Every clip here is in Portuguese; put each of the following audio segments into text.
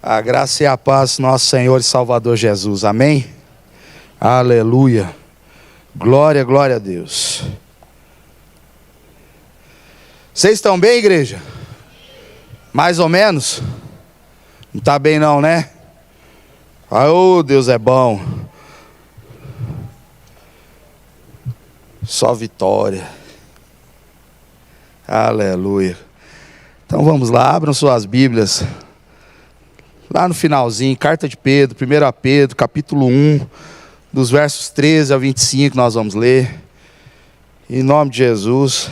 A graça e a paz, nosso Senhor e Salvador Jesus, amém? Aleluia, glória, glória a Deus. Vocês estão bem, igreja? Mais ou menos? Não está bem não, né? Oh, Deus é bom. Só vitória. Aleluia. Então vamos lá, abram suas Bíblias. Lá no finalzinho, carta de Pedro, 1 Pedro, capítulo 1, dos versos 13 a 25, nós vamos ler. Em nome de Jesus,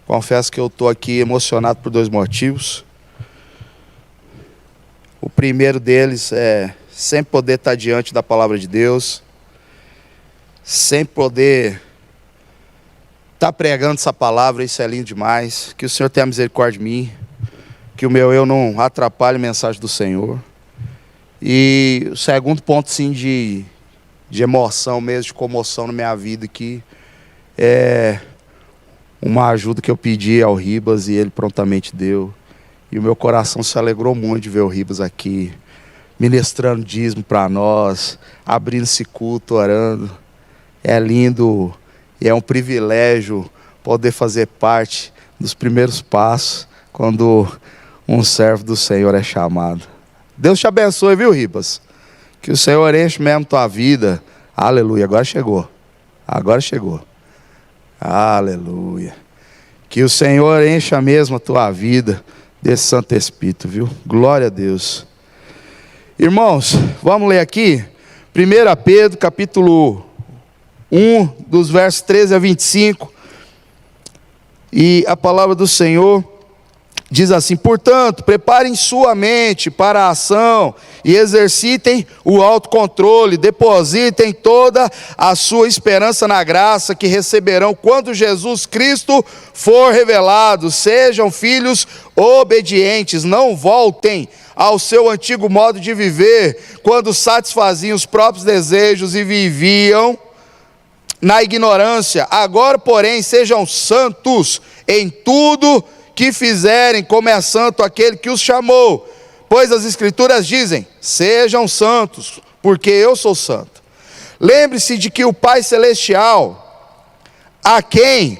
confesso que eu estou aqui emocionado por dois motivos. O primeiro deles é sempre poder estar diante da palavra de Deus, sempre poder estar pregando essa palavra, isso é lindo demais. Que o Senhor tenha misericórdia de mim, que o meu eu não atrapalhe a mensagem do Senhor. E o segundo ponto, sim, de emoção mesmo, de comoção na minha vida, que é uma ajuda que eu pedi ao Ribas e ele prontamente deu. E o meu coração se alegrou muito de ver o Ribas aqui, ministrando dízimo para nós, abrindo esse culto, orando. É lindo e é um privilégio poder fazer parte dos primeiros passos quando um servo do Senhor é chamado. Deus te abençoe, viu, Ribas? Que o Senhor enche mesmo tua vida. Aleluia, agora chegou. Agora chegou. Aleluia. Que o Senhor encha mesmo a tua vida desse Santo Espírito, viu? Glória a Deus. Irmãos, vamos ler aqui 1 Pedro, capítulo 1, dos versos 13 a 25. E a palavra do Senhor diz assim: portanto, preparem sua mente para a ação e exercitem o autocontrole, depositem toda a sua esperança na graça que receberão quando Jesus Cristo for revelado. Sejam filhos obedientes, não voltem ao seu antigo modo de viver, quando satisfaziam os próprios desejos e viviam na ignorância. Agora, porém, sejam santos em tudo que fizerem, como é santo aquele que os chamou, pois as Escrituras dizem: sejam santos, porque eu sou santo. Lembre-se de que o Pai Celestial, a quem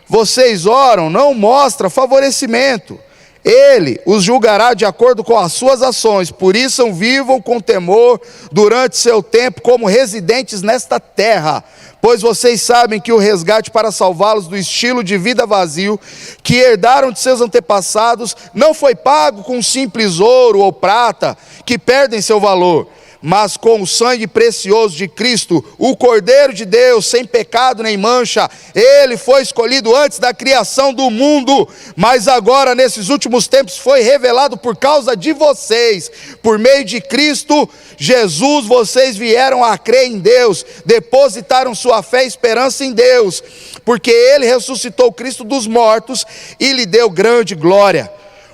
vocês oram, não mostra favorecimento. Ele os julgará de acordo com as suas ações. Por isso vivam com temor durante seu tempo como residentes nesta terra, pois vocês sabem que o resgate para salvá-los do estilo de vida vazio que herdaram de seus antepassados não foi pago com simples ouro ou prata, que perdem seu valor, mas com o sangue precioso de Cristo, o Cordeiro de Deus, sem pecado nem mancha. Ele foi escolhido antes da criação do mundo, mas agora nesses últimos tempos foi revelado por causa de vocês. Por meio de Cristo Jesus, vocês vieram a crer em Deus, depositaram sua fé e esperança em Deus, porque Ele ressuscitou Cristo dos mortos e lhe deu grande glória,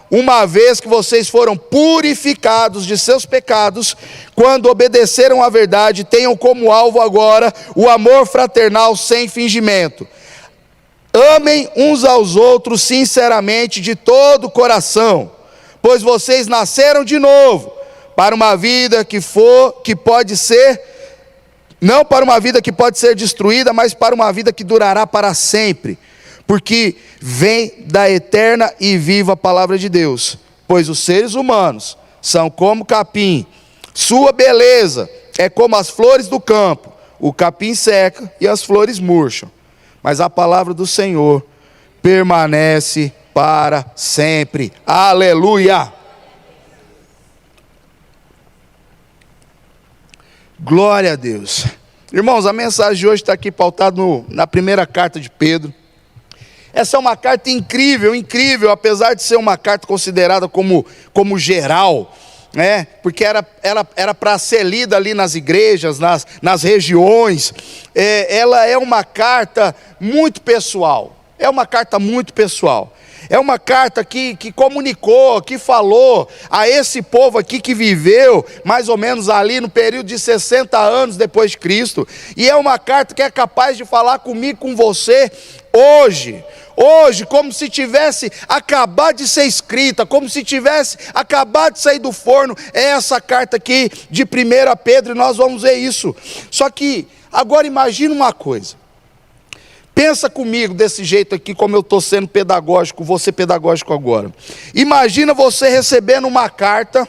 uma vez que vocês foram purificados de seus pecados, quando obedeceram à verdade. Tenham como alvo agora o amor fraternal sem fingimento. Amem uns aos outros sinceramente de todo o coração, pois vocês nasceram de novo, para uma vida que pode ser, não para uma vida que pode ser destruída, mas para uma vida que durará para sempre, porque vem da eterna e viva palavra de Deus. Pois os seres humanos são como capim, sua beleza é como as flores do campo. O capim seca e as flores murcham, mas a palavra do Senhor permanece para sempre. Aleluia! Glória a Deus. Irmãos, a mensagem de hoje está aqui pautada na primeira carta de Pedro. Essa é uma carta incrível, incrível, apesar de ser uma carta considerada como geral, né? Porque era para ser lida ali nas igrejas, nas regiões. Ela é uma carta muito pessoal, é uma carta muito pessoal. É uma carta que comunicou, que falou a esse povo aqui que viveu mais ou menos ali no período de 60 anos depois de Cristo. E é uma carta que é capaz de falar comigo, com você, hoje, como se tivesse acabado de ser escrita, como se tivesse acabado de sair do forno, é essa carta aqui de 1 Pedro, e nós vamos ver isso. Só que, agora imagina uma coisa, pensa comigo desse jeito aqui, como eu estou sendo pedagógico, vou ser pedagógico agora. Imagina você recebendo uma carta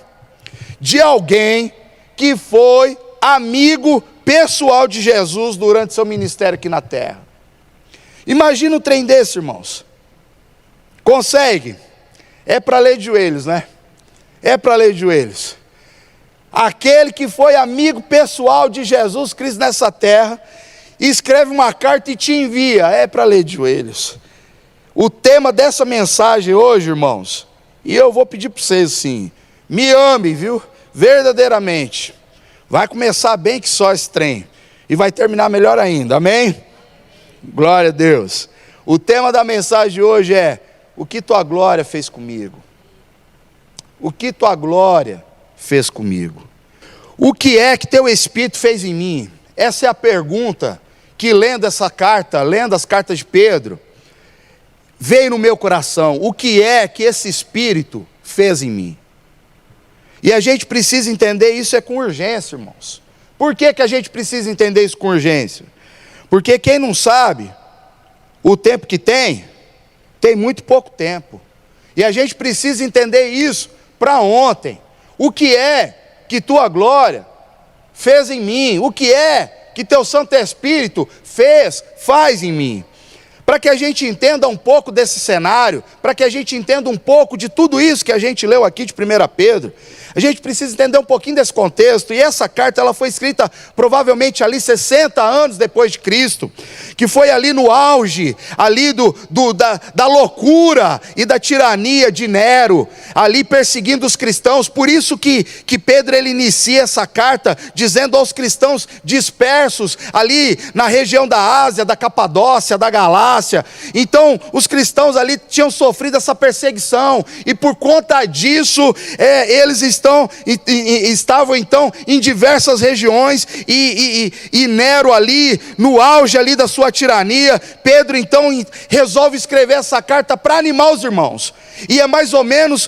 de alguém que foi amigo pessoal de Jesus durante seu ministério aqui na terra. Imagina um trem desse, irmãos. Consegue? É para ler de joelhos, né? É para ler de joelhos. Aquele que foi amigo pessoal de Jesus Cristo nessa terra, escreve uma carta e te envia. É para ler de joelhos. O tema dessa mensagem hoje, irmãos, e eu vou pedir para vocês assim, me ame, viu? Verdadeiramente. Vai começar bem que só esse trem, e vai terminar melhor ainda, amém? Glória a Deus. O tema da mensagem de hoje é: o que tua glória fez comigo? O que tua glória fez comigo? O que é que teu Espírito fez em mim? Essa é a pergunta que, lendo essa carta, lendo as cartas de Pedro, veio no meu coração. O que é que esse Espírito fez em mim? E a gente precisa entender isso com urgência, irmãos. Por que a gente precisa entender isso com urgência? Porque quem não sabe o tempo que tem muito pouco tempo. E a gente precisa entender isso para ontem. O que é que tua glória fez em mim? O que é que teu Santo Espírito faz em mim? Para que a gente entenda um pouco desse cenário, para que a gente entenda um pouco de tudo isso que a gente leu aqui de 1 Pedro, a gente precisa entender um pouquinho desse contexto. E essa carta ela foi escrita provavelmente ali 60 anos depois de Cristo, que foi ali no auge ali da loucura e da tirania de Nero, ali perseguindo os cristãos. Por isso que Pedro ele inicia essa carta dizendo aos cristãos dispersos ali na região da Ásia, da Capadócia, da Galácia. Então os cristãos ali tinham sofrido essa perseguição, e por conta disso eles estavam então em diversas regiões, e Nero ali no auge ali da sua tirania. Pedro então resolve escrever essa carta para animar os irmãos, e é mais ou menos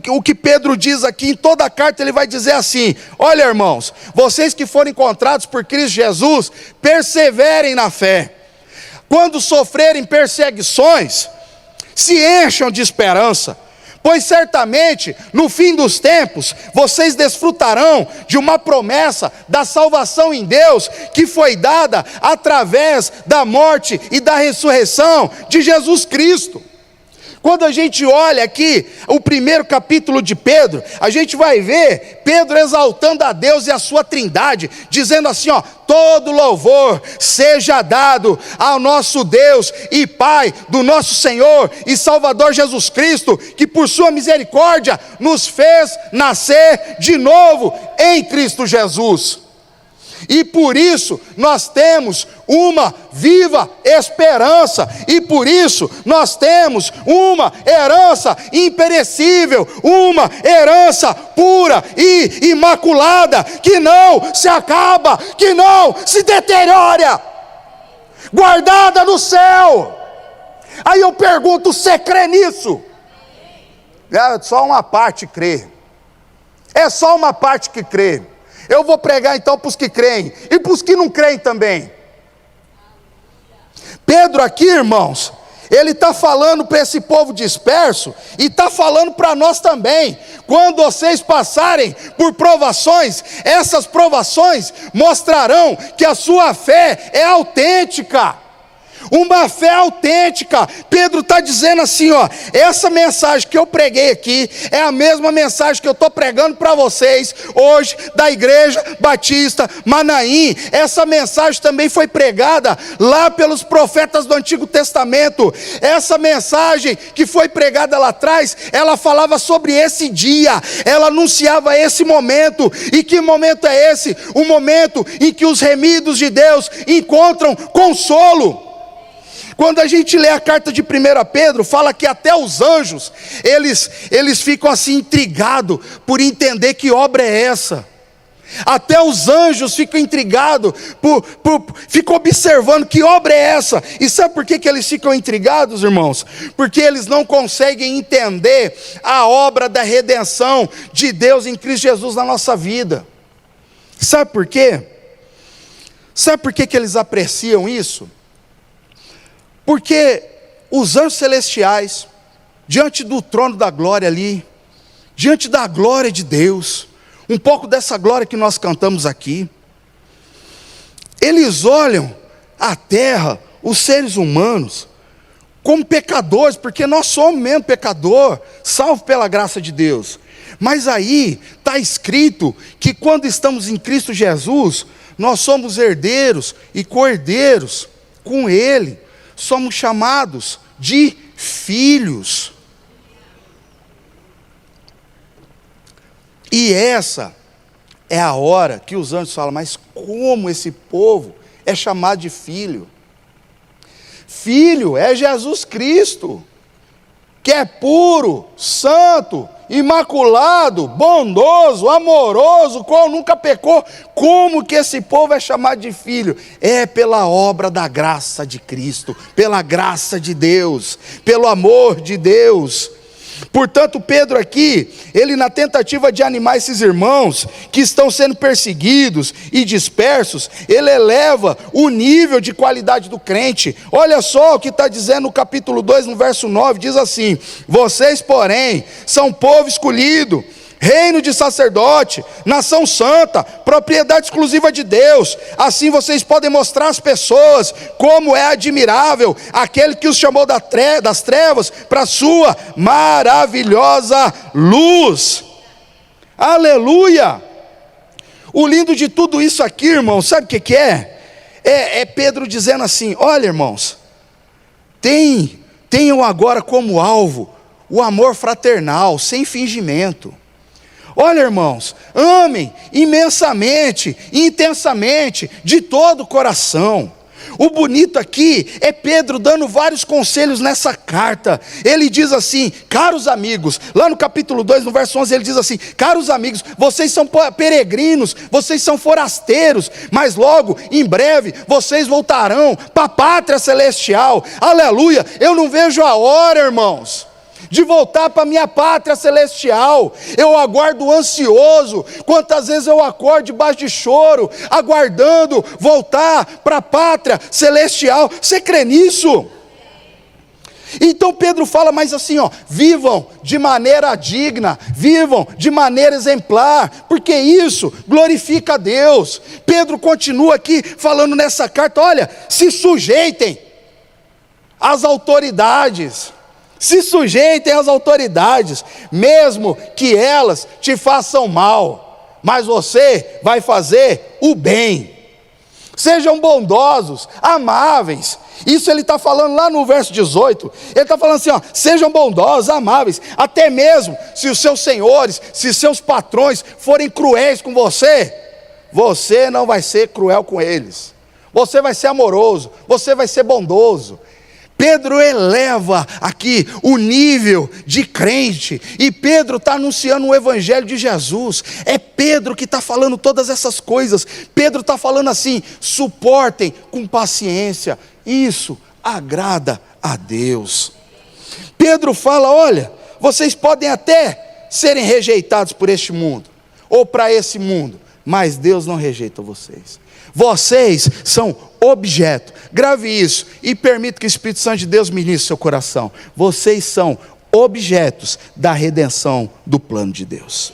o que Pedro diz aqui. Em toda a carta ele vai dizer assim: olha, irmãos, vocês que foram encontrados por Cristo Jesus, perseverem na fé. Quando sofrerem perseguições, se encham de esperança, pois certamente no fim dos tempos vocês desfrutarão de uma promessa da salvação em Deus, que foi dada através da morte e da ressurreição de Jesus Cristo. Quando a gente olha aqui o primeiro capítulo de Pedro, a gente vai ver Pedro exaltando a Deus e a sua trindade, dizendo assim, ó: todo louvor seja dado ao nosso Deus e Pai do nosso Senhor e Salvador Jesus Cristo, que por sua misericórdia nos fez nascer de novo em Cristo Jesus. E por isso nós temos uma viva esperança, e por isso nós temos uma herança imperecível, uma herança pura e imaculada, que não se acaba, que não se deteriora, guardada no céu. Aí eu pergunto: você crê nisso? É só uma parte crê, é só uma parte que crê. Eu vou pregar então para os que creem e para os que não creem também. Pedro aqui, irmãos, ele está falando para esse povo disperso, e está falando para nós também. Quando vocês passarem por provações, essas provações mostrarão que a sua fé é autêntica. Uma fé autêntica. Pedro está dizendo assim, ó: essa mensagem que eu preguei aqui é a mesma mensagem que eu estou pregando para vocês hoje, da Igreja Batista Manaim. Essa mensagem também foi pregada lá pelos profetas do Antigo Testamento. Essa mensagem que foi pregada lá atrás, ela falava sobre esse dia, ela anunciava esse momento. E que momento é esse? O momento em que os remidos de Deus encontram consolo. Quando a gente lê a carta de 1 Pedro, fala que até os anjos, eles ficam assim intrigados por entender que obra é essa. Até os anjos ficam intrigados, ficam observando que obra é essa. E sabe por que eles ficam intrigados, irmãos? Porque eles não conseguem entender a obra da redenção de Deus em Cristo Jesus na nossa vida. Sabe por quê? Sabe por que eles apreciam isso? Porque os anjos celestiais, diante do trono da glória ali, diante da glória de Deus, um pouco dessa glória que nós cantamos aqui, eles olham a terra, os seres humanos, como pecadores, porque nós somos mesmo pecador, salvo pela graça de Deus. Mas aí está escrito que quando estamos em Cristo Jesus, nós somos herdeiros e co-herdeiros com Ele, somos chamados de filhos. E essa é a hora que os anjos falam, mas como esse povo é chamado de filho? Filho é Jesus Cristo, que é puro, santo, imaculado, bondoso, amoroso, qual nunca pecou. Como que esse povo é chamado de filho? É pela obra da graça de Cristo, pela graça de Deus, pelo amor de Deus. Portanto, Pedro aqui, ele na tentativa de animar esses irmãos que estão sendo perseguidos e dispersos, ele eleva o nível de qualidade do crente. Olha só o que está dizendo no capítulo 2, no verso 9, diz assim: vocês, porém, são povo escolhido, reino de sacerdote, nação santa, propriedade exclusiva de Deus. Assim vocês podem mostrar às pessoas como é admirável aquele que os chamou das trevas para a sua maravilhosa luz. Aleluia! O lindo de tudo isso aqui, irmão, sabe o que é? É Pedro dizendo assim: olha, irmãos, tenham agora como alvo o amor fraternal, sem fingimento. Olha, irmãos, amem imensamente, intensamente, de todo o coração. O bonito aqui é Pedro dando vários conselhos nessa carta. Ele diz assim: caros amigos, lá no capítulo 2, no verso 11, ele diz assim: caros amigos, vocês são peregrinos, vocês são forasteiros, mas logo, em breve, vocês voltarão para a pátria celestial. Aleluia! Eu não vejo a hora, irmãos, de voltar para a minha pátria celestial. Eu aguardo ansioso. Quantas vezes eu acordo debaixo de choro, aguardando voltar para a pátria celestial. Você crê nisso? Então Pedro fala mais assim, ó: vivam de maneira digna, vivam de maneira exemplar, porque isso glorifica a Deus. Pedro continua aqui falando nessa carta: olha, se sujeitem às autoridades. Se sujeitem às autoridades, mesmo que elas te façam mal, mas você vai fazer o bem. Sejam bondosos, amáveis. Isso ele está falando lá no verso 18. Ele está falando assim, ó: sejam bondosos, amáveis, até mesmo se os seus senhores, se seus patrões forem cruéis com você, você não vai ser cruel com eles. Você vai ser amoroso, você vai ser bondoso. Pedro eleva aqui o nível de crente, e Pedro está anunciando o evangelho de Jesus. É Pedro que está falando todas essas coisas. Pedro está falando assim: suportem com paciência, isso agrada a Deus. Pedro fala: olha, vocês podem até serem rejeitados por este mundo, ou para esse mundo, mas Deus não rejeita vocês. Vocês são objeto. Grave isso e permita que o Espírito Santo de Deus ministre seu coração. Vocês são objetos da redenção do plano de Deus.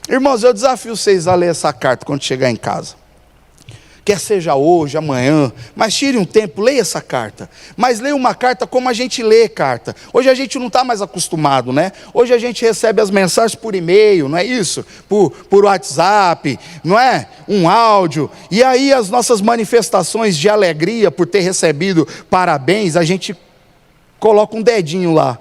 Irmãos, eu desafio vocês a ler essa carta quando chegar em casa. Quer seja hoje, amanhã, mas tire um tempo, leia essa carta. Mas leia uma carta como a gente lê carta. Hoje a gente não está mais acostumado, né? Hoje a gente recebe as mensagens por e-mail, não é isso? Por WhatsApp, não é? Um áudio. E aí as nossas manifestações de alegria por ter recebido parabéns, a gente coloca um dedinho lá,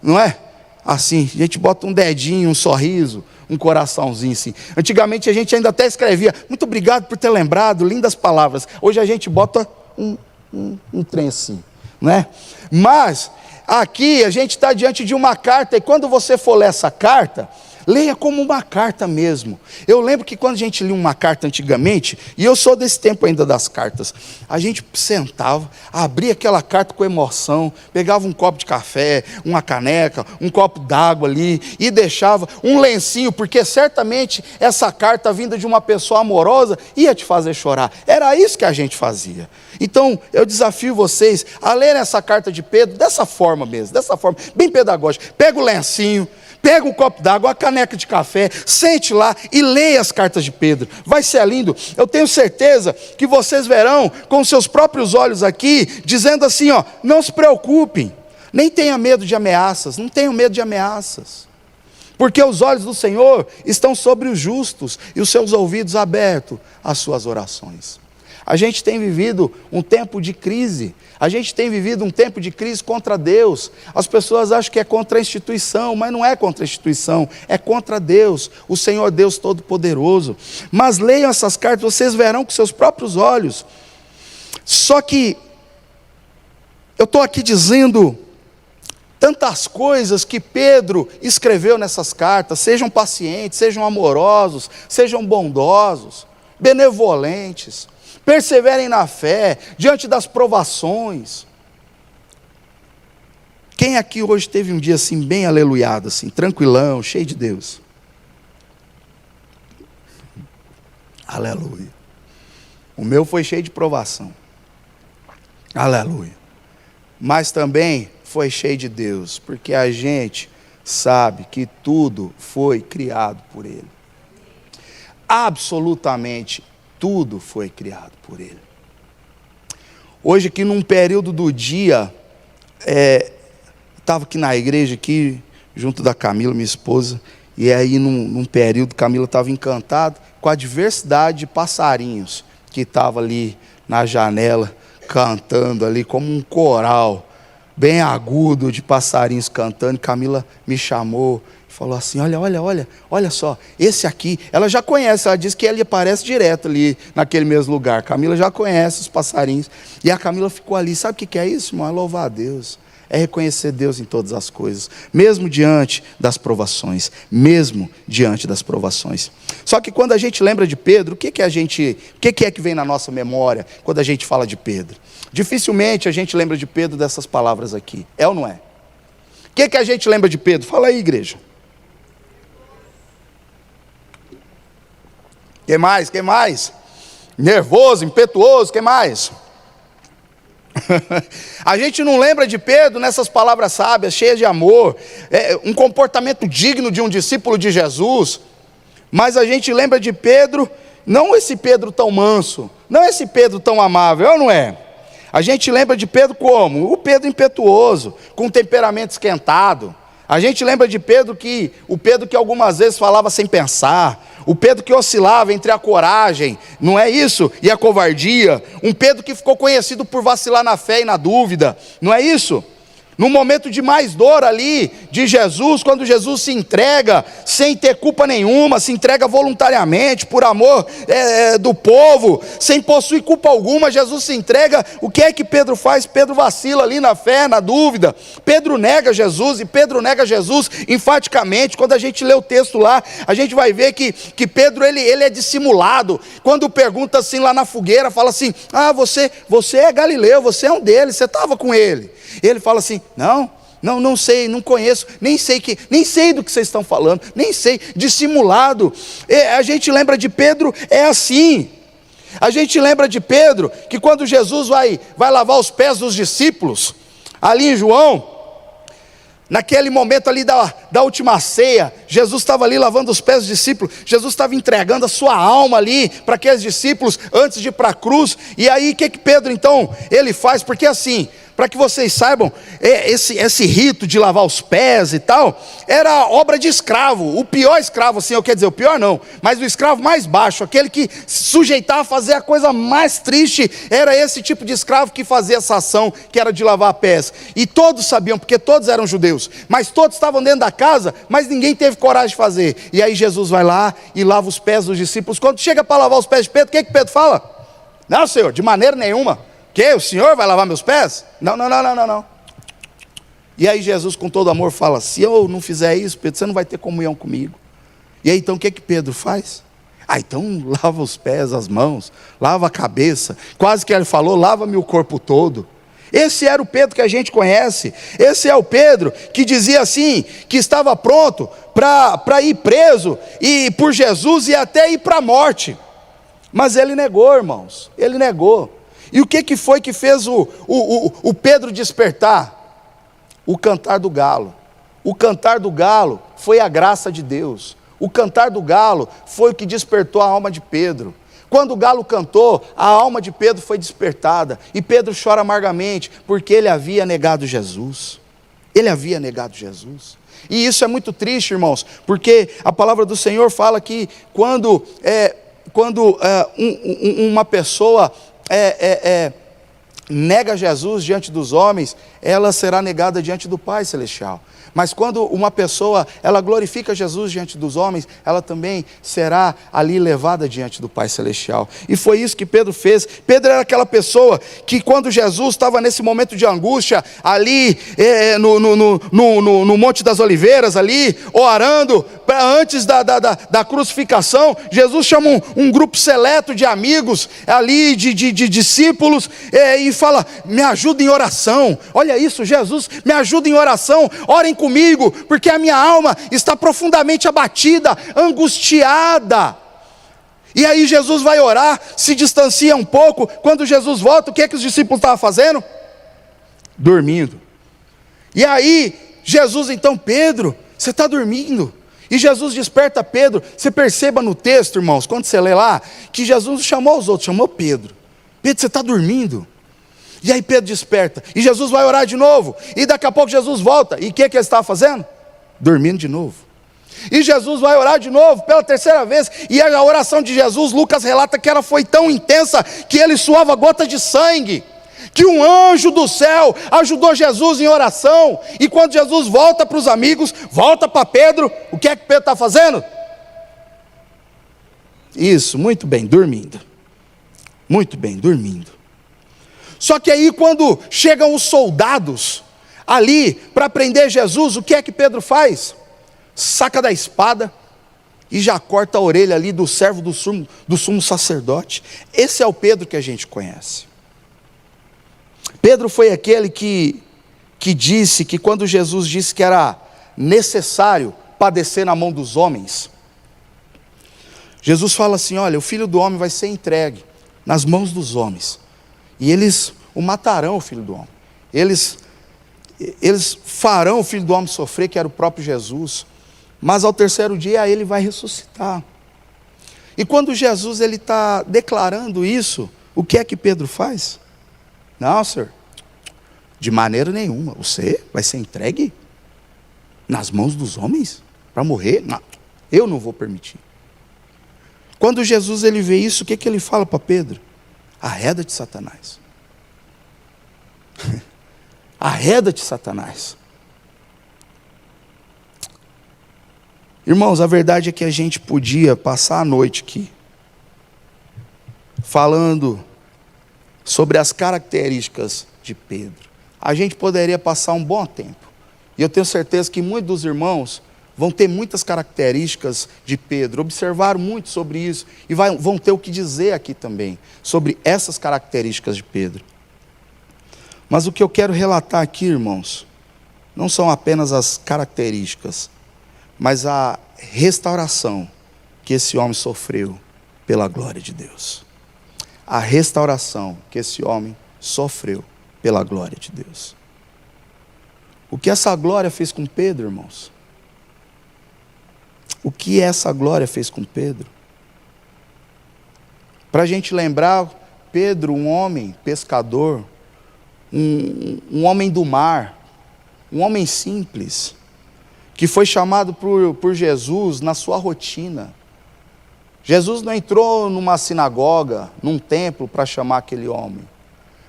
não é? Assim, a gente bota um dedinho, um sorriso, um coraçãozinho assim. Antigamente a gente ainda até escrevia: muito obrigado por ter lembrado, lindas palavras. Hoje a gente bota um trem assim, não é? Mas aqui a gente está diante de uma carta, e quando você for ler essa carta, leia como uma carta mesmo. Eu lembro que quando a gente lia uma carta antigamente, e eu sou desse tempo ainda das cartas, a gente sentava, abria aquela carta com emoção, pegava um copo de café, uma caneca, um copo d'água ali, e deixava um lencinho, porque certamente essa carta vinda de uma pessoa amorosa ia te fazer chorar. Era isso que a gente fazia. Então, eu desafio vocês a lerem essa carta de Pedro dessa forma mesmo, dessa forma, bem pedagógica. Pega o lencinho, pega um copo d'água, uma caneca de café, sente lá e leia as cartas de Pedro. Vai ser lindo. Eu tenho certeza que vocês verão com seus próprios olhos aqui, dizendo assim, ó, não se preocupem, nem tenha medo de ameaças, não tenham medo de ameaças. Porque os olhos do Senhor estão sobre os justos e os seus ouvidos abertos às suas orações. A gente tem vivido um tempo de crise, a gente tem vivido um tempo de crise contra Deus. As pessoas acham que é contra a instituição, mas não é contra a instituição, é contra Deus, o Senhor Deus Todo-Poderoso. Mas leiam essas cartas, vocês verão com seus próprios olhos. Só que eu estou aqui dizendo tantas coisas que Pedro escreveu nessas cartas. Sejam pacientes, sejam amorosos, sejam bondosos, benevolentes, perseverem na fé, diante das provações. Quem aqui hoje teve um dia assim, bem aleluiado, assim, tranquilão, cheio de Deus? Aleluia. O meu foi cheio de provação. Aleluia. Mas também foi cheio de Deus, porque a gente sabe que tudo foi criado por Ele. Absolutamente tudo foi criado por Ele. Hoje aqui num período do dia, estava aqui na igreja, aqui, junto da Camila, minha esposa, e aí num período, Camila estava encantada com a diversidade de passarinhos que estava ali na janela, cantando ali como um coral, bem agudo de passarinhos cantando. Camila me chamou, falou assim, olha só, esse aqui, ela já conhece, ela disse que ele aparece direto ali, naquele mesmo lugar. Camila já conhece os passarinhos, e a Camila ficou ali. Sabe o que é isso, irmão? É louvar a Deus, é reconhecer Deus em todas as coisas, mesmo diante das provações, mesmo diante das provações. Só que quando a gente lembra de Pedro, o que é que vem na nossa memória, quando a gente fala de Pedro? Dificilmente a gente lembra de Pedro dessas palavras aqui, é ou não é? O que a gente lembra de Pedro? Fala aí, igreja. Que mais? Nervoso, impetuoso, que mais? A gente não lembra de Pedro nessas palavras sábias, cheias de amor, um comportamento digno de um discípulo de Jesus. Mas a gente lembra de Pedro, não esse Pedro tão manso, não esse Pedro tão amável, ou não é? A gente lembra de Pedro como? O Pedro impetuoso, com temperamento esquentado. A gente lembra de Pedro o Pedro que algumas vezes falava sem pensar, o Pedro que oscilava entre a coragem, não é isso? E a covardia. Um Pedro que ficou conhecido por vacilar na fé e na dúvida, não é isso? No momento de mais dor ali, de Jesus, quando Jesus se entrega, sem ter culpa nenhuma, se entrega voluntariamente, por amor do povo, sem possuir culpa alguma, Jesus se entrega. O que é que Pedro faz? Pedro vacila ali na fé, na dúvida. Pedro nega Jesus, e Pedro nega Jesus enfaticamente. Quando a gente lê o texto lá, a gente vai ver que Pedro ele é dissimulado. Quando pergunta assim lá na fogueira, fala assim, você é Galileu, você é um deles, você estava com ele. Ele fala assim, não sei, não conheço, nem sei do que vocês estão falando, nem sei, dissimulado. A gente lembra de Pedro, é assim. A gente lembra de Pedro, que quando Jesus vai lavar os pés dos discípulos, ali em João, naquele momento ali da última ceia, Jesus estava ali lavando os pés dos discípulos, Jesus estava entregando a sua alma ali, para aqueles discípulos, antes de ir para a cruz. E aí o que Pedro então, ele faz? Porque assim, para que vocês saibam, esse rito de lavar os pés e tal, era obra de escravo, o pior escravo, assim, quer dizer, o pior não, mas o escravo mais baixo, aquele que se sujeitava a fazer a coisa mais triste, era esse tipo de escravo que fazia essa ação, que era de lavar pés. E todos sabiam, porque todos eram judeus, mas todos estavam dentro da casa, mas ninguém teve coragem de fazer. E aí Jesus vai lá e lava os pés dos discípulos. Quando chega para lavar os pés de Pedro, o que Pedro fala? Não, Senhor, de maneira nenhuma. Que? O Senhor vai lavar meus pés? Não. E aí Jesus com todo amor fala, se eu não fizer isso, Pedro, você não vai ter comunhão comigo. E aí então o que Pedro faz? Então lava os pés, as mãos, lava a cabeça, quase que ele falou, lava-me o corpo todo. Esse era o Pedro que a gente conhece. Esse é o Pedro que dizia assim, que estava pronto para ir preso, e por Jesus e até ir para a morte. Mas ele negou, irmãos, ele negou. E o que foi que fez o Pedro despertar? O cantar do galo. O cantar do galo foi a graça de Deus. O cantar do galo foi o que despertou a alma de Pedro. Quando o galo cantou, a alma de Pedro foi despertada. E Pedro chora amargamente, porque ele havia negado Jesus. Ele havia negado Jesus. E isso é muito triste, irmãos, porque a palavra do Senhor fala que quando uma pessoa nega Jesus diante dos homens, ela será negada diante do Pai Celestial. Mas quando uma pessoa, ela glorifica Jesus diante dos homens, ela também será ali levada diante do Pai Celestial. E foi isso que Pedro fez. Pedro era aquela pessoa que quando Jesus estava nesse momento de angústia, ali no Monte das Oliveiras, ali, orando, antes da crucificação, Jesus chama um grupo seleto de amigos, ali, de discípulos, e fala, me ajuda em oração. Olha isso, Jesus, me ajuda em oração, orem comigo, porque a minha alma está profundamente abatida, angustiada. E aí Jesus vai orar, se distancia um pouco. Quando Jesus volta, o que os discípulos estavam fazendo? Dormindo. E aí Jesus então, Pedro, você está dormindo? E Jesus desperta Pedro. Você perceba no texto, irmãos, quando você lê lá, que Jesus não chamou os outros, chamou Pedro. Pedro, você está dormindo? E aí Pedro desperta, e Jesus vai orar de novo, e daqui a pouco Jesus volta, e o que ele estava fazendo? Dormindo de novo. E Jesus vai orar de novo, pela terceira vez, e a oração de Jesus, Lucas relata que ela foi tão intensa, que ele suava gota de sangue, que um anjo do céu ajudou Jesus em oração, e quando Jesus volta para os amigos, volta para Pedro, o que Pedro está fazendo? Isso, muito bem, dormindo. Muito bem, dormindo. Só que aí quando chegam os soldados ali para prender Jesus, o que Pedro faz? Saca da espada e já corta a orelha ali do servo do sumo sacerdote. Esse é o Pedro que a gente conhece. Pedro foi aquele que disse que quando Jesus disse que era necessário padecer na mão dos homens, Jesus fala assim, olha, o Filho do Homem vai ser entregue nas mãos dos homens. E eles o matarão, o Filho do Homem. Eles farão o Filho do Homem sofrer, que era o próprio Jesus. Mas ao terceiro dia ele vai ressuscitar. E quando Jesus está declarando isso, o que Pedro faz? Não, senhor, de maneira nenhuma. Você vai ser entregue nas mãos dos homens para morrer? Não, eu não vou permitir. Quando Jesus vê isso, o que ele fala para Pedro? Arreda-te, Satanás. Arreda-te, Satanás. Irmãos, a verdade é que a gente podia passar a noite aqui falando sobre as características de Pedro. A gente poderia passar um bom tempo. E eu tenho certeza que muitos dos irmãos vão ter muitas características de Pedro, observaram muito sobre isso, e vão ter o que dizer aqui também, sobre essas características de Pedro. Mas o que eu quero relatar aqui, irmãos, não são apenas as características, mas a restauração que esse homem sofreu pela glória de Deus. A restauração que esse homem sofreu pela glória de Deus. O que essa glória fez com Pedro, irmãos? O que essa glória fez com Pedro? Para a gente lembrar, Pedro, um homem pescador, um homem do mar, um homem simples, que foi chamado por Jesus na sua rotina. Jesus não entrou numa sinagoga, num templo para chamar aquele homem.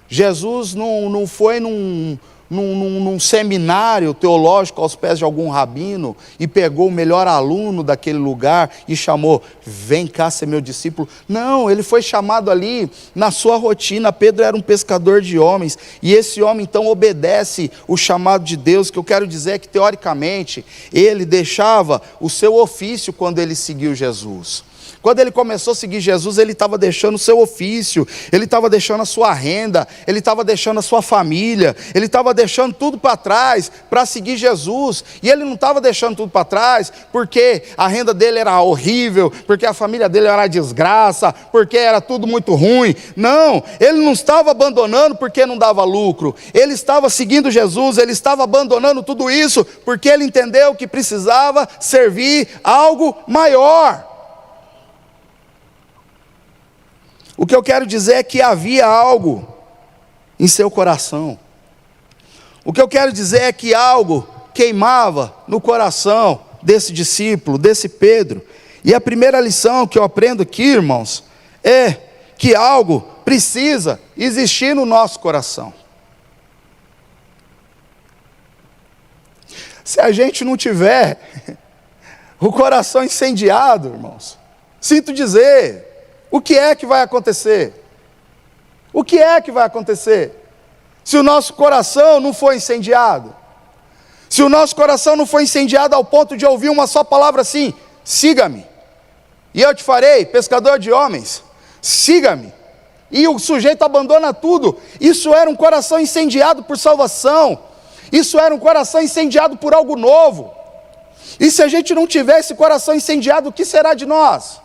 Jesus não foi num seminário teológico aos pés de algum rabino e pegou o melhor aluno daquele lugar e chamou, vem cá ser meu discípulo. Não, ele foi chamado ali na sua rotina. Pedro era um pescador de homens, e esse homem então obedece o chamado de Deus, que eu quero dizer é que teoricamente ele deixava o seu ofício quando ele seguiu Jesus. Quando ele começou a seguir Jesus, ele estava deixando o seu ofício, ele estava deixando a sua renda, ele estava deixando a sua família, ele estava deixando tudo para trás para seguir Jesus. E ele não estava deixando tudo para trás porque a renda dele era horrível, porque a família dele era desgraça, porque era tudo muito ruim. Não, ele não estava abandonando porque não dava lucro. Ele estava seguindo Jesus, ele estava abandonando tudo isso porque ele entendeu que precisava servir algo maior. O que eu quero dizer é que havia algo em seu coração. O que eu quero dizer é que algo queimava no coração desse discípulo, desse Pedro. E a primeira lição que eu aprendo aqui, irmãos, é que algo precisa existir no nosso coração. Se a gente não tiver o coração incendiado, irmãos, sinto dizer, o que é que vai acontecer? O que é que vai acontecer? Se o nosso coração não for incendiado, se o nosso coração não for incendiado ao ponto de ouvir uma só palavra assim, siga-me, e eu te farei pescador de homens, siga-me, e o sujeito abandona tudo. Isso era um coração incendiado por salvação, isso era um coração incendiado por algo novo. E se a gente não tiver esse coração incendiado, o que será de nós?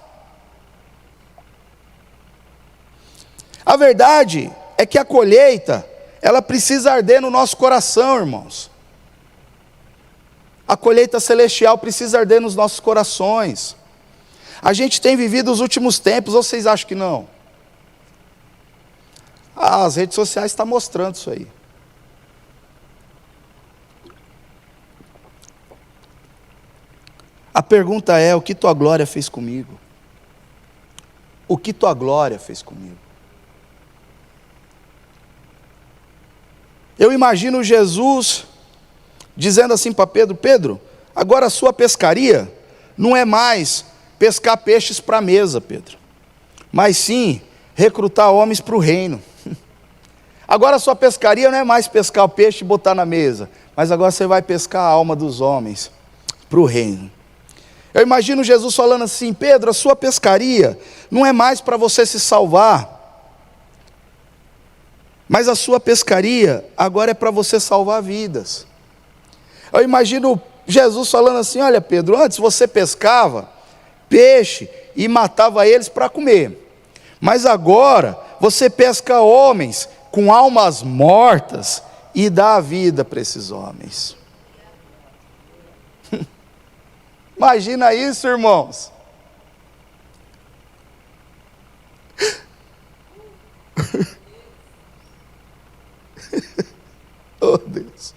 A verdade é que a colheita, ela precisa arder no nosso coração, irmãos. A colheita celestial precisa arder nos nossos corações. A gente tem vivido os últimos tempos, ou vocês acham que não? As redes sociais estão mostrando isso aí. A pergunta é, o que tua glória fez comigo? O que tua glória fez comigo? Eu imagino Jesus dizendo assim para Pedro, Pedro, agora a sua pescaria não é mais pescar peixes para a mesa, Pedro, mas sim recrutar homens para o reino. Agora a sua pescaria não é mais pescar o peixe e botar na mesa, mas agora você vai pescar a alma dos homens para o reino. Eu imagino Jesus falando assim, Pedro, a sua pescaria não é mais para você se salvar, mas a sua pescaria agora é para você salvar vidas. Eu imagino Jesus falando assim, olha Pedro, antes você pescava peixe e matava eles para comer, mas agora você pesca homens com almas mortas e dá a vida para esses homens. Imagina isso, irmãos. Oh Deus.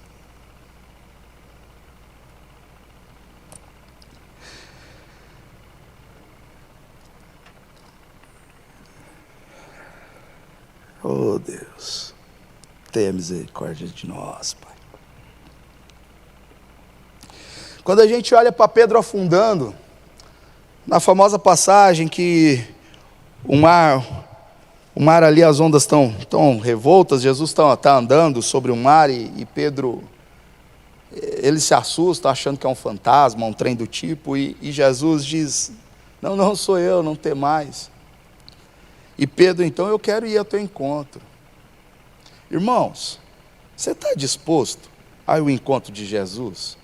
Oh Deus, tenha misericórdia de nós, Pai. Quando a gente olha para Pedro afundando, na famosa passagem que o mar ali, as ondas estão revoltas, Jesus está andando sobre o mar e Pedro, ele se assusta achando que é um fantasma, um trem do tipo, e Jesus diz, não sou eu, não tem mais. E Pedro, então, eu quero ir ao teu encontro. Irmãos, você está disposto ao encontro de Jesus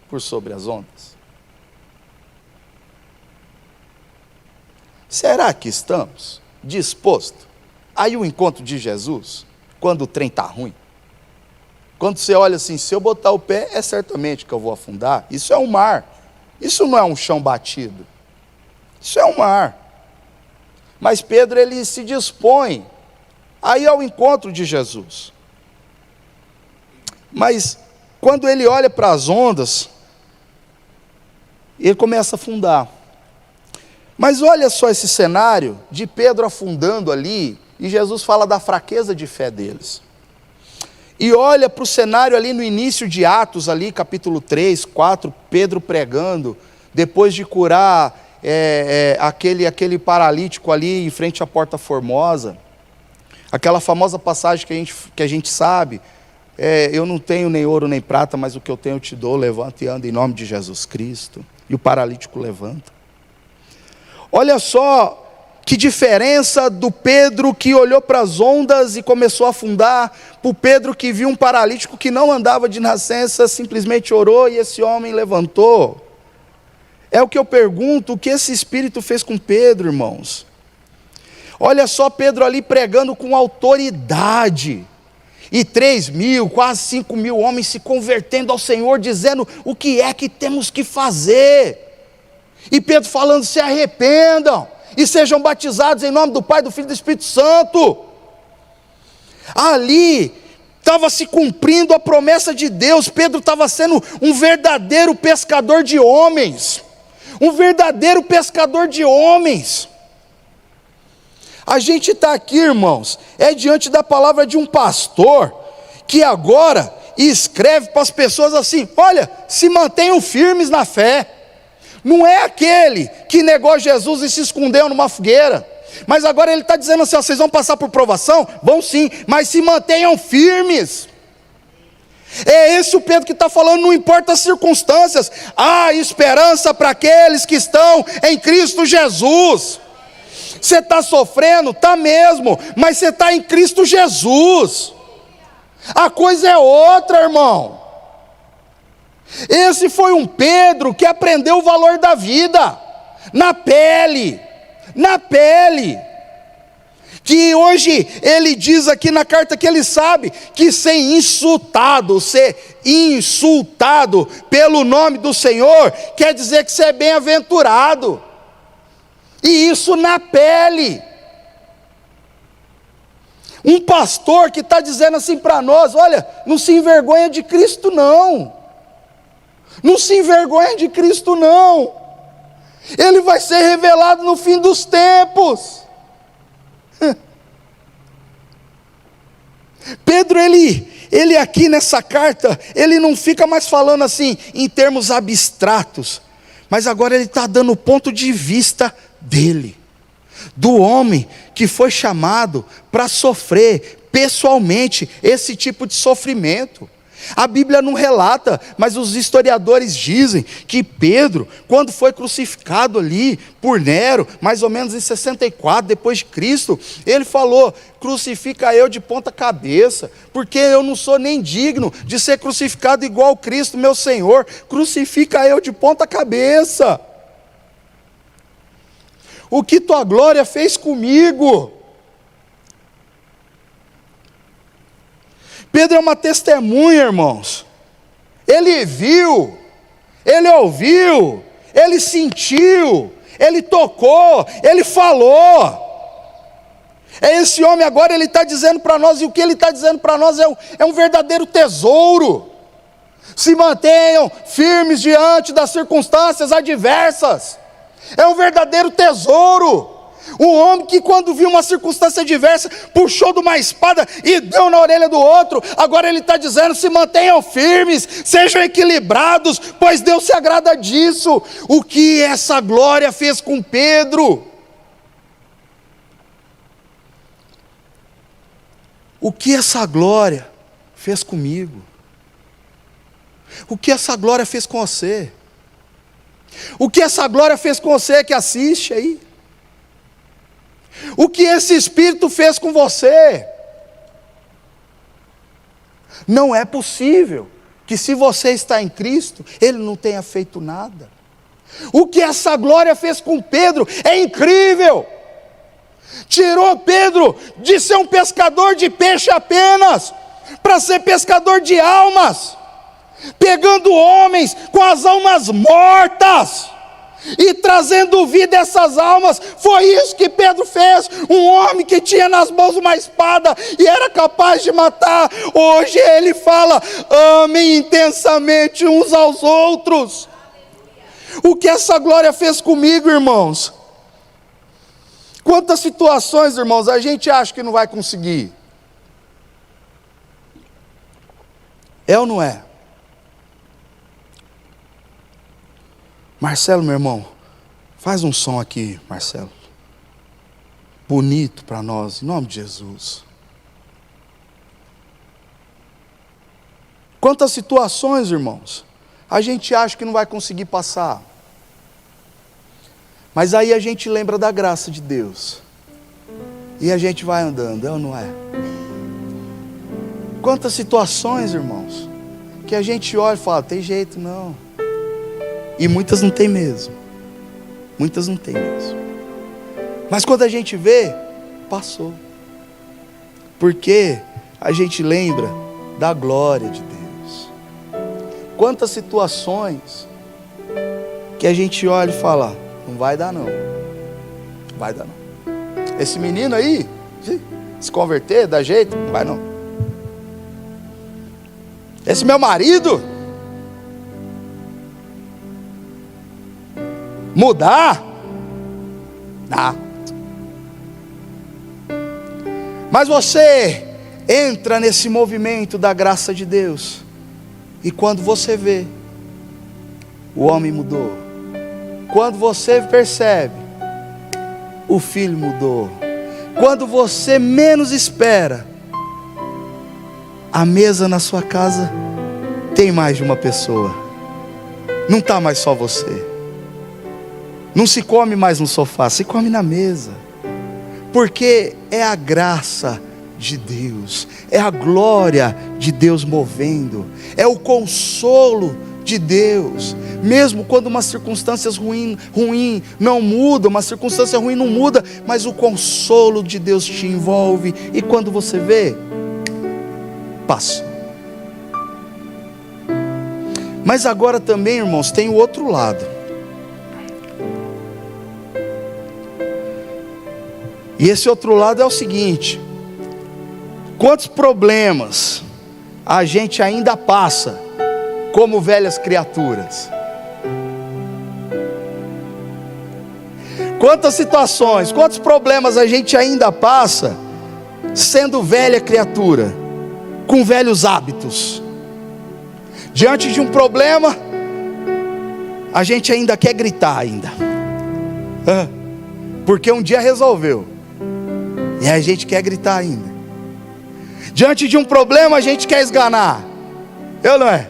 por sobre as ondas? Será que estamos dispostos a ir ao encontro de Jesus quando o trem está ruim? Quando você olha assim, se eu botar o pé, é certamente que eu vou afundar. Isso é um mar, isso não é um chão batido, isso é um mar. Mas Pedro, ele se dispõe a ir ao encontro de Jesus. Mas quando ele olha para as ondas, ele começa a afundar. Mas olha só esse cenário de Pedro afundando ali, E Jesus fala da fraqueza de fé deles. E olha para o cenário ali no início de Atos, ali, capítulo 3, 4, Pedro pregando, depois de curar aquele paralítico ali em frente à Porta Formosa. Aquela famosa passagem que a gente sabe, eu não tenho nem ouro nem prata, mas o que eu tenho eu te dou, levanta e anda em nome de Jesus Cristo. E o paralítico levanta. Olha só que diferença do Pedro que olhou para as ondas e começou a afundar, para o Pedro que viu um paralítico que não andava de nascença, simplesmente orou e esse homem levantou. É o que eu pergunto, o que esse Espírito fez com Pedro, irmãos? Olha só Pedro ali pregando com autoridade, e 3.000, quase 5.000 homens se convertendo ao Senhor, dizendo o que é que temos que fazer. E Pedro falando, se arrependam, e sejam batizados em nome do Pai, do Filho e do Espírito Santo. Ali estava se cumprindo a promessa de Deus. Pedro estava sendo um verdadeiro pescador de homens. Um verdadeiro pescador de homens. A gente está aqui, irmãos, diante da palavra de um pastor, que agora escreve para as pessoas assim, olha, se mantenham firmes na fé. Não é aquele que negou Jesus e se escondeu numa fogueira, mas agora ele está dizendo assim, ó, vocês vão passar por provação? Vão sim, mas se mantenham firmes. É esse o Pedro que está falando, não importa as circunstâncias, há esperança para aqueles que estão em Cristo Jesus. Você está sofrendo? Está mesmo, mas você está em Cristo Jesus. A coisa é outra, irmão. Esse foi um Pedro que aprendeu o valor da vida, na pele, que hoje ele diz aqui na carta que ele sabe que ser insultado pelo nome do Senhor, quer dizer que você é bem-aventurado, e isso na pele. Um pastor que está dizendo assim para nós, olha, não se envergonha de Cristo não, não se envergonha de Cristo não, Ele vai ser revelado no fim dos tempos. Pedro, ele aqui nessa carta, ele não fica mais falando assim, em termos abstratos, mas agora ele está dando o ponto de vista dele, do homem que foi chamado para sofrer pessoalmente esse tipo de sofrimento. A Bíblia não relata, mas os historiadores dizem que Pedro, quando foi crucificado ali por Nero, mais ou menos em 64 depois de Cristo, ele falou, crucifica eu de ponta cabeça, porque eu não sou nem digno de ser crucificado igual Cristo meu Senhor, crucifica eu de ponta cabeça. O que tua glória fez comigo? Pedro é uma testemunha, irmãos. Ele viu, ele ouviu, ele sentiu, ele tocou, ele falou. Esse homem agora, ele está dizendo para nós, e o que ele está dizendo para nós é um verdadeiro tesouro. Se mantenham firmes diante das circunstâncias adversas. É um verdadeiro tesouro. Um homem que quando viu uma circunstância adversa, puxou de uma espada e deu na orelha do outro. Agora ele está dizendo, se mantenham firmes, sejam equilibrados, pois Deus se agrada disso. O que essa glória fez com Pedro? O que essa glória fez comigo? O que essa glória fez com você? O que essa glória fez com você que assiste aí? O que esse Espírito fez com você? Não é possível que se você está em Cristo, Ele não tenha feito nada. O que essa glória fez com Pedro é incrível. Tirou Pedro de ser um pescador de peixe apenas, para ser pescador de almas, pegando homens com as almas mortas, e trazendo vida a essas almas. Foi isso que Pedro fez. Um homem que tinha nas mãos uma espada e era capaz de matar, hoje ele fala, amem intensamente uns aos outros. O que essa glória fez comigo, irmãos? Quantas situações, irmãos, a gente acha que não vai conseguir? É ou não é? Marcelo, meu irmão, faz um som aqui, Marcelo. Bonito para nós, em nome de Jesus. Quantas situações, irmãos, a gente acha que não vai conseguir passar. Mas aí a gente lembra da graça de Deus. E a gente vai andando, é ou não é? Quantas situações, irmãos, que a gente olha e fala, tem jeito não. E muitas não tem mesmo. Muitas não tem mesmo. Mas quando a gente vê, passou. Porque a gente lembra da glória de Deus. Quantas situações que a gente olha e fala, não vai dar não. Não vai dar não. Esse menino aí, se converter, dá jeito, não vai não. Esse meu marido, mudar, dá. Mas você entra nesse movimento da graça de Deus, e quando você vê, o homem mudou. Quando você percebe, o filho mudou. Quando você menos espera, a mesa na sua casa tem mais de uma pessoa. Não está mais só você. Não se come mais no sofá, se come na mesa. Porque é a graça de Deus, é a glória de Deus movendo, é o consolo de Deus. Mesmo quando uma circunstância ruim não muda, uma circunstância ruim não muda, mas o consolo de Deus te envolve, e quando você vê, passa. Mas agora também, irmãos, tem o outro lado. E esse outro lado é o seguinte: quantos problemas a gente ainda passa como velhas criaturas? Quantas situações, quantos problemas a gente ainda passa sendo velha criatura, com velhos hábitos? Diante de um problema, a gente ainda quer gritar ainda, porque um dia resolveu, e a gente quer gritar ainda. Diante de um problema, a gente quer esganar, eu não é?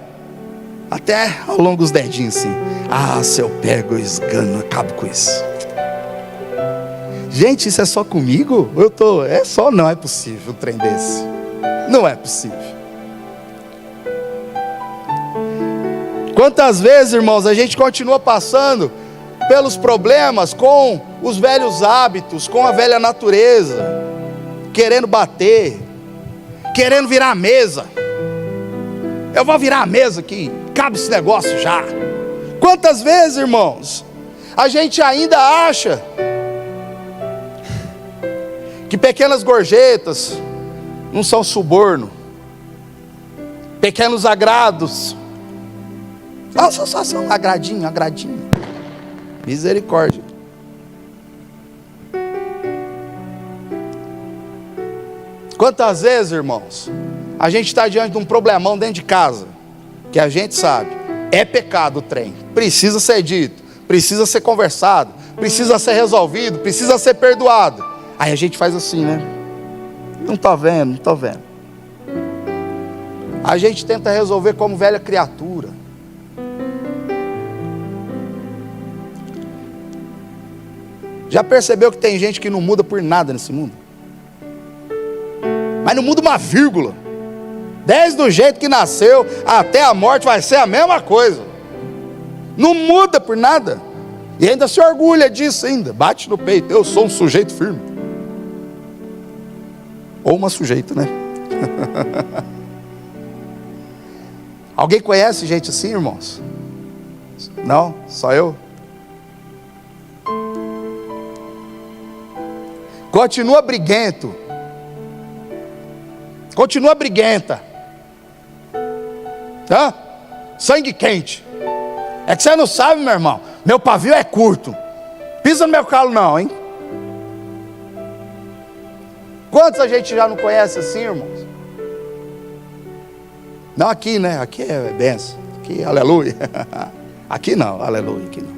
Até ao longo dos dedinhos assim. Ah, se eu pego, eu esgano, acabo com isso. Gente, isso é só comigo? Não é possível um trem desse. Não é possível. Quantas vezes, irmãos, a gente continua passando pelos problemas com os velhos hábitos, com a velha natureza, querendo bater, querendo virar a mesa. Eu vou virar a mesa aqui, cabe esse negócio já. Quantas vezes, irmãos, a gente ainda acha que pequenas gorjetas não são suborno, pequenos agrados, só um agradinho, misericórdia. Quantas vezes, irmãos, a gente está diante de um problemão dentro de casa, que a gente sabe, é pecado o trem, precisa ser dito, precisa ser conversado, precisa ser resolvido, precisa ser perdoado. Aí a gente faz assim, né? Não estou vendo. A gente tenta resolver como velha criatura. Já percebeu que tem gente que não muda por nada nesse mundo? Mas não muda uma vírgula. Desde o jeito que nasceu até a morte vai ser a mesma coisa. Não muda por nada. E ainda se orgulha disso ainda. Bate no peito, eu sou um sujeito firme. Ou uma sujeita, né? Alguém conhece gente assim, irmãos? Não? Só eu? Continua briguento. Continua briguenta. Sangue quente. É que você não sabe, meu irmão, meu pavio é curto. Pisa no meu calo não, hein? Quantos a gente já não conhece assim, irmãos? Não aqui, né? Aqui é benção. Aqui, aleluia. Aqui não, aleluia, aqui não.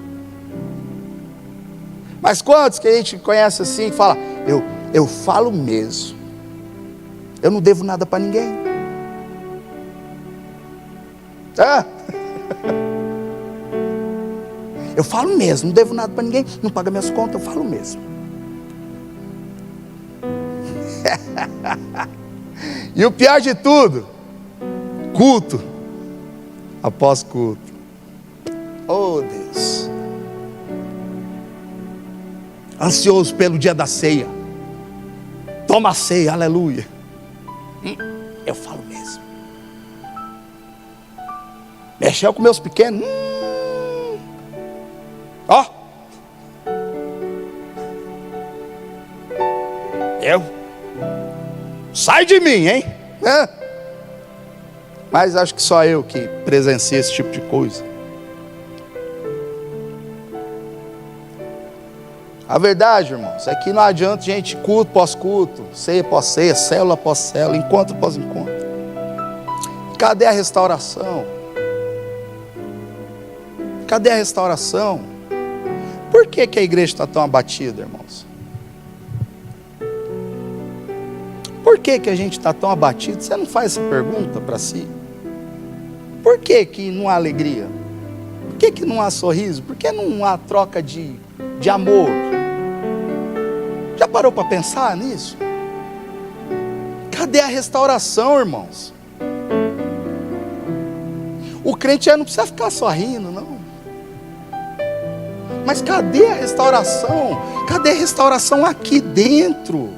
Mas quantos que a gente conhece assim, que fala, eu falo mesmo. Eu não devo nada para ninguém. Eu falo mesmo, não devo nada para ninguém, não paga minhas contas, eu falo mesmo. E o pior de tudo, culto após culto. Oh Deus, ansioso pelo dia da ceia. Toma a ceia, aleluia. Eu falo mesmo. Mexeu com meus pequenos. Ó. Sai de mim, hein? Mas acho que só eu que presenciei esse tipo de coisa. A verdade, irmãos, é que não adianta gente culto após culto, ceia após ceia, célula após célula, encontro após encontro. Cadê a restauração? Cadê a restauração? Por que a igreja está tão abatida, irmãos? Por que a gente está tão abatido? Você não faz essa pergunta para si? Por que não há alegria? Por que não há sorriso? Por que não há troca de amor? Já parou para pensar nisso? Cadê a restauração, irmãos? O crente já não precisa ficar só rindo, não. Mas cadê a restauração? Cadê a restauração aqui dentro?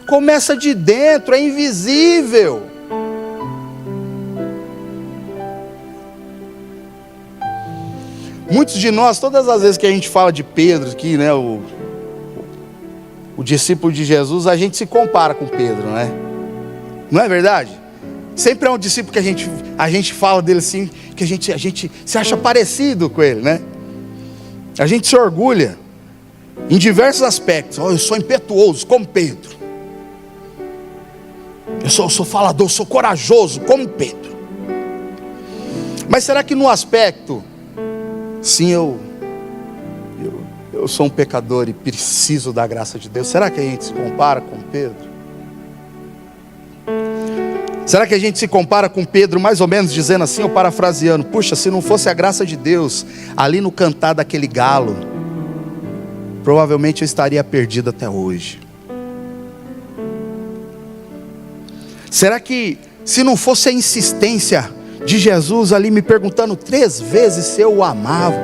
Começa de dentro, é invisível. Muitos de nós, todas as vezes que a gente fala de Pedro aqui, né, o discípulo de Jesus, a gente se compara com Pedro, né? Não é verdade? Sempre é um discípulo que a gente fala dele assim, que a gente se acha parecido com ele, né? A gente se orgulha em diversos aspectos. Eu sou impetuoso como Pedro. Eu sou falador, sou corajoso como Pedro. Mas será que no aspecto, sim, eu sou um pecador e preciso da graça de Deus, será que a gente se compara com Pedro? Será que a gente se compara com Pedro mais ou menos dizendo assim, ou parafraseando, puxa, se não fosse a graça de Deus ali no cantar daquele galo, provavelmente eu estaria perdido até hoje. Será que se não fosse a insistência de Jesus ali me perguntando 3 vezes se eu o amava,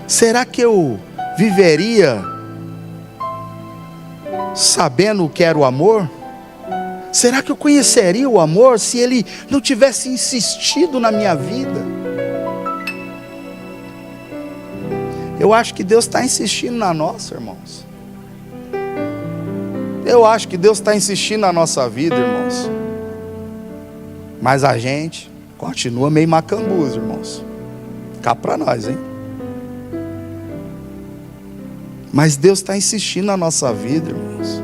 será que eu viveria sabendo o que era o amor? Será que eu conheceria o amor se ele não tivesse insistido na minha vida? Eu acho que Deus está insistindo na nossa, irmãos. Eu acho que Deus está insistindo na nossa vida, irmãos. Mas a gente continua meio macambuz, irmãos. Cá para nós, hein? Mas Deus está insistindo na nossa vida, irmãos.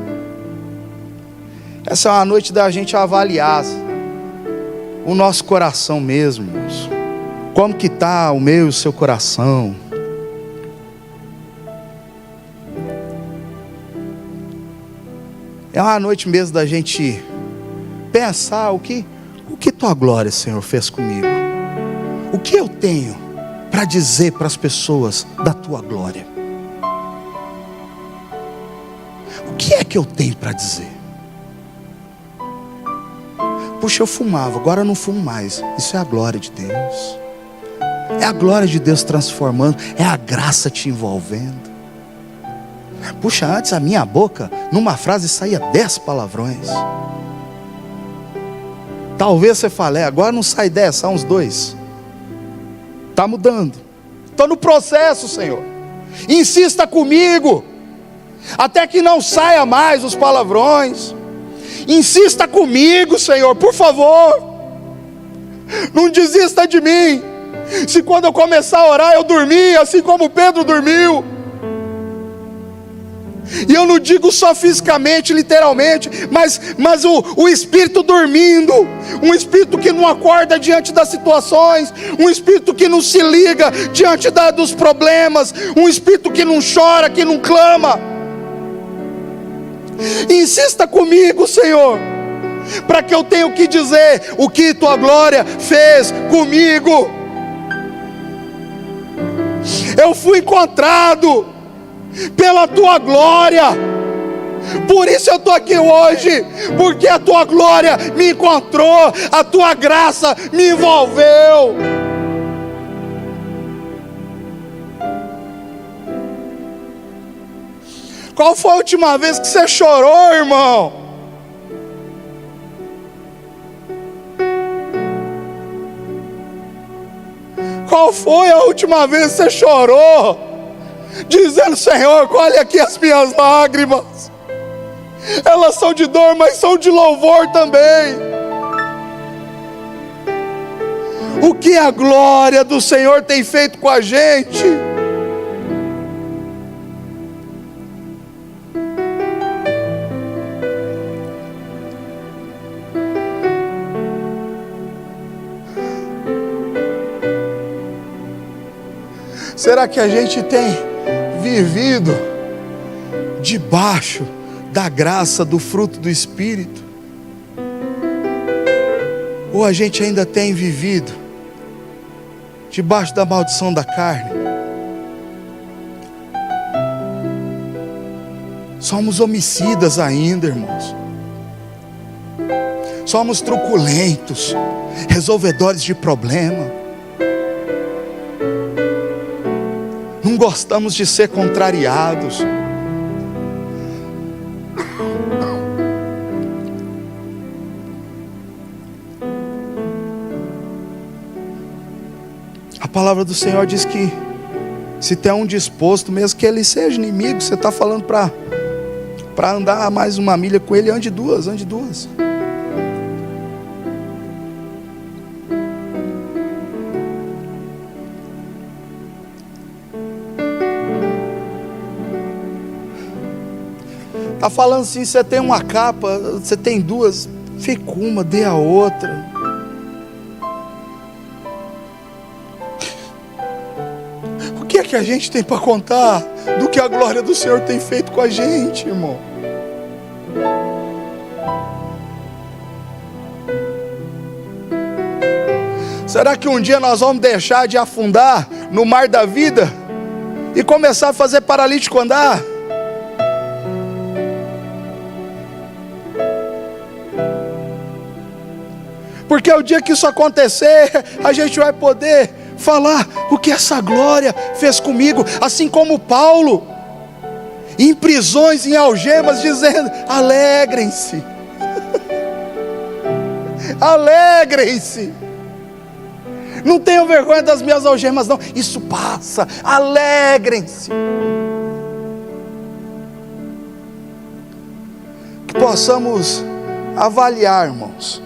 Essa é uma noite da gente avaliar o nosso coração mesmo, irmãos. Como que está o meu e o seu coração? É uma noite mesmo da gente pensar o que tua glória, Senhor, fez comigo. O que eu tenho para dizer para as pessoas da tua glória? O que é que eu tenho para dizer? Puxa, eu fumava, agora eu não fumo mais. Isso é a glória de Deus. É a glória de Deus transformando. É a graça te envolvendo. Puxa, antes a minha boca, numa frase saía 10 palavrões. Talvez você fale, agora não sai 10, são uns 2. Está mudando. Estou no processo, Senhor. Insista comigo, até que não saia mais os palavrões. Insista comigo, Senhor, por favor. Não desista de mim. Se quando eu começar a orar eu dormir, assim como Pedro dormiu. E eu não digo só fisicamente, literalmente, mas o espírito dormindo, um espírito que não acorda diante das situações, um espírito que não se liga diante dos problemas, um espírito que não chora, que não clama. Insista comigo, Senhor, para que eu tenha o que dizer, o que tua glória fez comigo. Eu fui encontrado pela tua glória, por isso eu estou aqui hoje, porque a tua glória me encontrou, a tua graça me envolveu. Qual foi a última vez que você chorou, irmão? Qual foi a última vez que você chorou? Dizendo: Senhor, olha aqui as minhas lágrimas, elas são de dor, mas são de louvor também. O que a glória do Senhor tem feito com a gente? Será que a gente tem vivido debaixo da graça, do fruto do Espírito? Ou a gente ainda tem vivido debaixo da maldição da carne? Somos homicidas ainda, irmãos. Somos truculentos, resolvedores de problema. Não gostamos de ser contrariados. A palavra do Senhor diz que se tem um disposto, mesmo que ele seja inimigo, você está falando para andar mais uma milha com ele, ande duas. Está falando assim: você tem uma capa, você tem duas, fica uma, dê a outra. O que é que a gente tem para contar do que a glória do Senhor tem feito com a gente, irmão? Será que um dia nós vamos deixar de afundar no mar da vida e começar a fazer paralítico andar? Porque o dia que isso acontecer, a gente vai poder falar o que essa glória fez comigo. Assim como Paulo, em prisões, em algemas, dizendo: alegrem-se. Alegrem-se. Não tenham vergonha das minhas algemas, não. Isso passa. Alegrem-se. Que possamos avaliar, irmãos,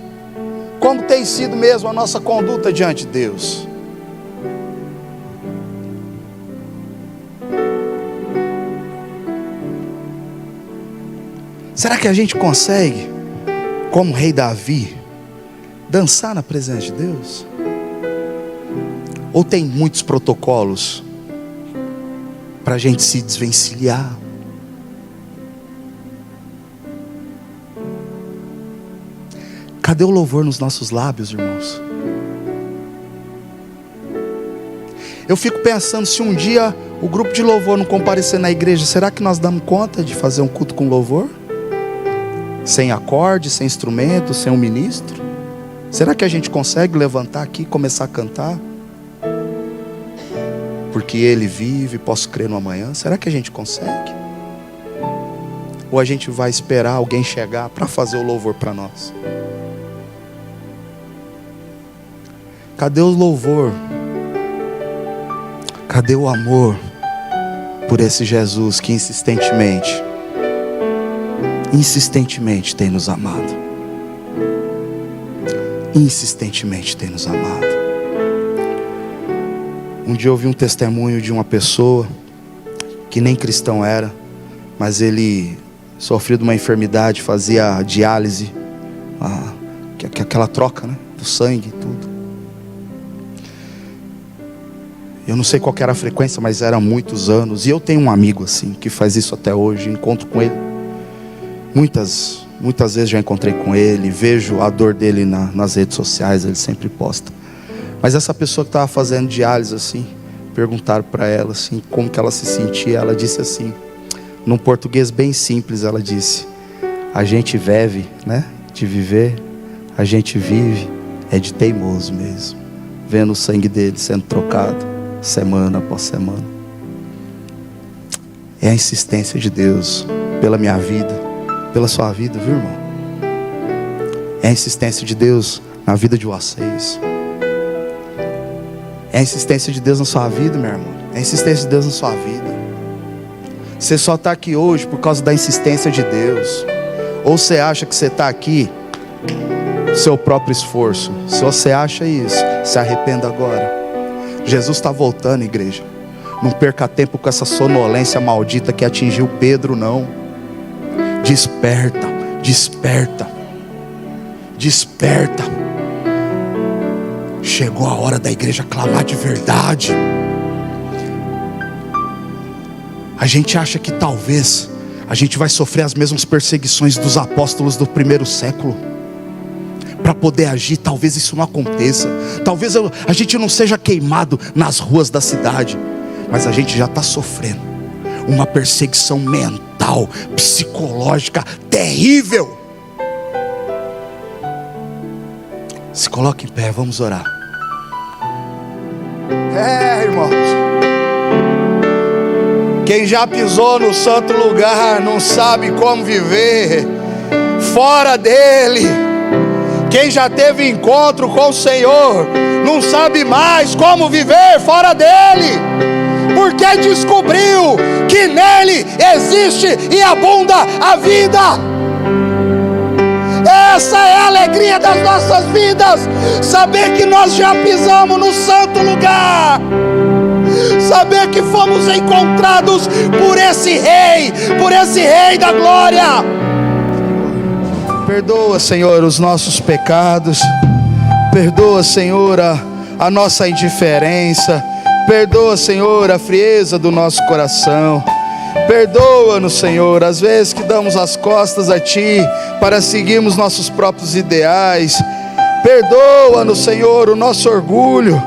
como tem sido mesmo a nossa conduta diante de Deus. Será que a gente consegue, como o rei Davi, dançar na presença de Deus? Ou tem muitos protocolos para a gente se desvencilhar? Cadê o louvor nos nossos lábios, irmãos? Eu fico pensando, se um dia o grupo de louvor não comparecer na igreja, será que nós damos conta de fazer um culto com louvor? Sem acorde, sem instrumento, sem um ministro? Será que a gente consegue levantar aqui e começar a cantar? Porque Ele vive, posso crer no amanhã. Será que a gente consegue? Ou a gente vai esperar alguém chegar para fazer o louvor para nós? Cadê o louvor? Cadê o amor por esse Jesus que insistentemente tem nos amado? Insistentemente tem nos amado. Um dia eu ouvi um testemunho de uma pessoa que nem cristão era, mas ele sofreu de uma enfermidade, fazia diálise, aquela troca, né, do sangue e tudo. Eu não sei qual que era a frequência, mas era há muitos anos. E eu tenho um amigo assim, que faz isso até hoje. Encontro com ele muitas vezes, já encontrei com ele. Vejo a dor dele nas redes sociais, ele sempre posta. Mas essa pessoa que estava fazendo diálise assim, perguntaram para ela assim, como que ela se sentia. Ela disse assim, num português bem simples, ela disse: a gente vive, né, de viver, a gente vive é de teimoso mesmo, vendo o sangue dele sendo trocado semana após semana. É a insistência de Deus pela minha vida, pela sua vida, viu, irmão? É a insistência de Deus na vida de vocês. É a insistência de Deus na sua vida, meu irmão. É a insistência de Deus na sua vida. Você só está aqui hoje por causa da insistência de Deus? Ou você acha que você está aqui seu próprio esforço? Se você acha isso, se arrependa agora. Jesus está voltando, igreja. Não perca tempo com essa sonolência maldita que atingiu Pedro, não. Desperta, desperta, desperta. Chegou a hora da igreja clamar de verdade. A gente acha que talvez a gente vai sofrer as mesmas perseguições dos apóstolos do primeiro século. Para poder agir, talvez isso não aconteça. Talvez a gente não seja queimado nas ruas da cidade, mas a gente já está sofrendo uma perseguição mental, psicológica terrível. Se coloque em pé, vamos orar. Irmãos, quem já pisou no santo lugar não sabe como viver fora dele. Quem já teve encontro com o Senhor não sabe mais como viver fora dele, porque descobriu que nele existe e abunda a vida. Essa é a alegria das nossas vidas, saber que nós já pisamos no santo lugar, saber que fomos encontrados por esse Rei da glória. Perdoa, Senhor, os nossos pecados. Perdoa, Senhor, a nossa indiferença. Perdoa, Senhor, a frieza do nosso coração. Perdoa-nos, Senhor, às vezes que damos as costas a Ti para seguirmos nossos próprios ideais. Perdoa-nos, Senhor, o nosso orgulho.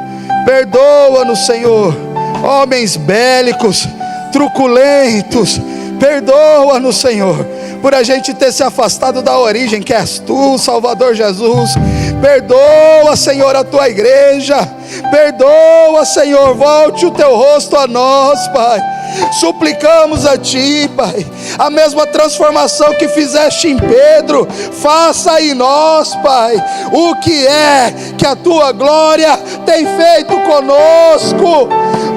Perdoa-nos, Senhor, homens bélicos, truculentos. Perdoa-nos, Senhor, por a gente ter se afastado da origem que és Tu, Salvador Jesus. Perdoa, Senhor, a Tua igreja. Perdoa, Senhor, volte o Teu rosto a nós, Pai. Suplicamos a Ti, Pai, a mesma transformação que fizeste em Pedro, faça em nós, Pai, o que é que a Tua glória tem feito conosco.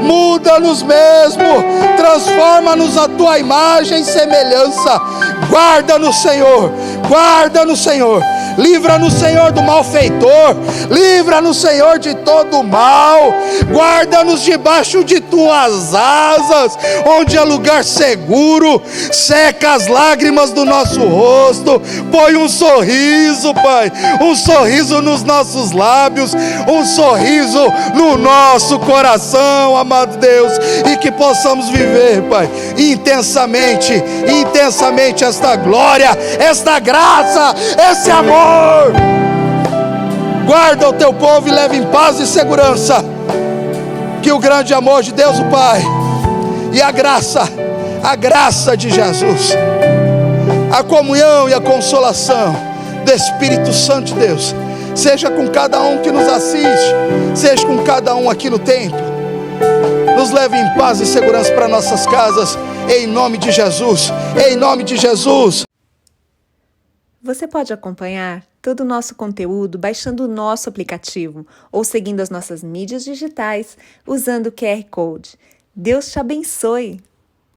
Muda-nos mesmo, transforma-nos a Tua imagem e semelhança. Guarda-nos, Senhor, guarda-nos, Senhor. Livra-nos, Senhor, do malfeitor. Livra-nos, Senhor, de todo mal. Guarda-nos debaixo de Tuas asas, onde é lugar seguro. Seca as lágrimas do nosso rosto. Põe um sorriso, Pai, um sorriso nos nossos lábios, um sorriso no nosso coração, amado Deus. E que possamos viver, Pai, intensamente esta glória, esta graça, esse amor. Guarda o Teu povo e leva em paz e segurança. Que o grande amor de Deus o Pai e a graça de Jesus, a comunhão e a consolação do Espírito Santo de Deus seja com cada um que nos assiste, seja com cada um aqui no templo. Nos leve em paz e segurança para nossas casas, em nome de Jesus, em nome de Jesus. Você pode acompanhar todo o nosso conteúdo baixando o nosso aplicativo ou seguindo as nossas mídias digitais usando o QR Code. Deus te abençoe!